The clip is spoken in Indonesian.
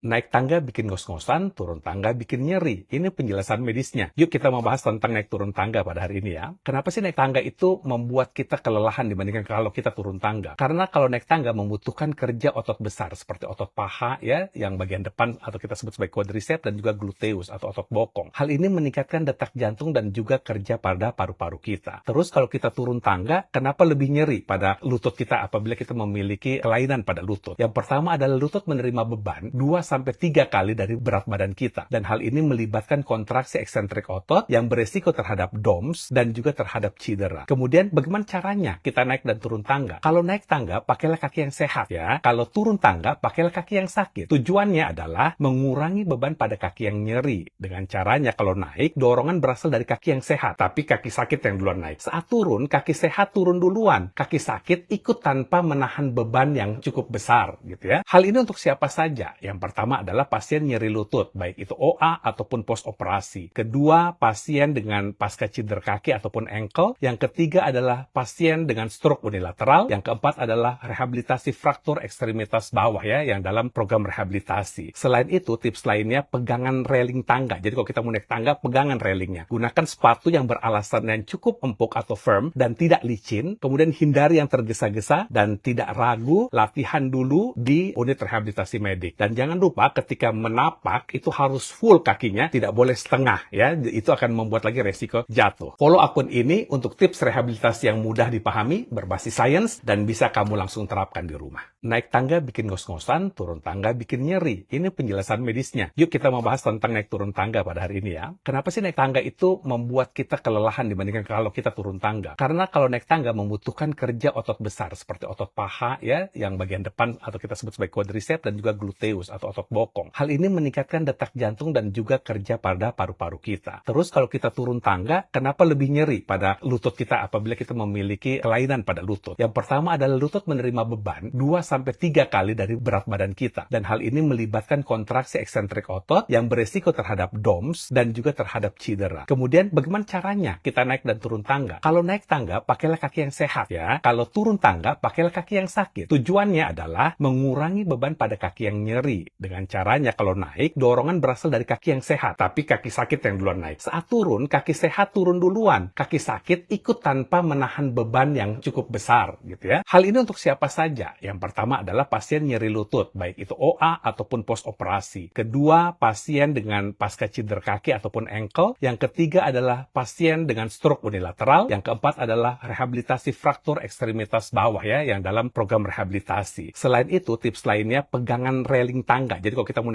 Naik tangga bikin ngos-ngosan, turun tangga bikin nyeri. Ini penjelasan medisnya. Yuk kita membahas tentang naik turun tangga pada hari ini ya. Kenapa sih naik tangga itu membuat kita kelelahan dibandingkan kalau kita turun tangga? Karena kalau naik tangga membutuhkan kerja otot besar seperti otot paha ya, yang bagian depan atau kita sebut sebagai quadriceps dan juga gluteus atau otot bokong. Hal ini meningkatkan detak jantung dan juga kerja pada paru-paru kita. Terus kalau kita turun tangga, kenapa lebih nyeri pada lutut kita apabila kita memiliki kelainan pada lutut? Yang pertama adalah lutut menerima beban 2-3 kali dari berat badan kita. Dan hal ini melibatkan kontraksi eksentrik otot yang beresiko terhadap DOMS dan juga terhadap cedera. Kemudian bagaimana caranya kita naik dan turun tangga? Kalau naik tangga, pakailah kaki yang sehat ya. Kalau turun tangga, pakailah kaki yang sakit. Tujuannya adalah mengurangi beban pada kaki yang nyeri. Dengan caranya kalau naik, dorongan berasal dari kaki yang sehat. Tapi kaki sakit yang duluan naik. Saat turun, kaki sehat turun duluan. Kaki sakit ikut tanpa menahan beban yang cukup besar gitu ya. Hal ini untuk siapa saja? Yang pertama adalah pasien nyeri lutut, baik itu OA ataupun post operasi. Kedua, pasien dengan pasca cedera kaki ataupun ankle. Yang ketiga adalah pasien dengan stroke unilateral. Yang keempat adalah rehabilitasi fraktur ekstremitas bawah ya, yang dalam program rehabilitasi. Selain itu, tips lainnya pegangan railing tangga. Jadi kalau kita mau naik tangga, pegangan railingnya. Gunakan sepatu yang beralasan yang cukup empuk atau firm dan tidak licin. Kemudian hindari yang tergesa-gesa dan tidak ragu, latihan dulu di unit rehabilitasi medik. Dan jangan lupa ketika menapak itu harus full kakinya, tidak boleh setengah ya. Itu akan membuat lagi resiko jatuh. Follow akun ini untuk tips rehabilitasi yang mudah dipahami, berbasis sains, dan bisa kamu langsung terapkan di rumah. Naik tangga bikin ngos-ngosan, turun tangga bikin nyeri. Ini penjelasan medisnya. Yuk kita membahas tentang naik turun tangga pada hari ini ya. Kenapa sih naik tangga itu membuat kita kelelahan dibandingkan kalau kita turun tangga? Karena kalau naik tangga membutuhkan kerja otot besar seperti otot paha ya, yang bagian depan atau kita sebut sebagai quadriceps dan juga gluteus atau otot bokong. Hal ini meningkatkan detak jantung dan juga kerja pada paru-paru kita. Terus kalau kita turun tangga, kenapa lebih nyeri pada lutut kita apabila kita memiliki kelainan pada lutut? Yang pertama adalah lutut menerima beban 2-3 kali dari berat badan kita. Dan hal ini melibatkan kontraksi eksentrik otot yang beresiko terhadap DOMS dan juga terhadap cedera. Kemudian bagaimana caranya kita naik dan turun tangga? Kalau naik tangga, pakailah kaki yang sehat ya. Kalau turun tangga, pakailah kaki yang sakit. Tujuannya adalah mengurangi beban pada kaki yang nyeri. Dengan caranya kalau naik, dorongan berasal dari kaki yang sehat. Tapi kaki sakit yang duluan naik. Saat turun, kaki sehat turun duluan. Kaki sakit ikut tanpa menahan beban yang cukup besar gitu ya. Hal ini untuk siapa saja? Yang pertama adalah pasien nyeri lutut, baik itu OA ataupun post operasi. Kedua, pasien dengan pasca cedera kaki ataupun ankle. Yang ketiga adalah pasien dengan stroke unilateral. Yang keempat adalah rehabilitasi fraktur ekstremitas bawah ya, yang dalam program rehabilitasi. Selain itu, tips lainnya pegangan railing tangga. Jadi kalau kita mau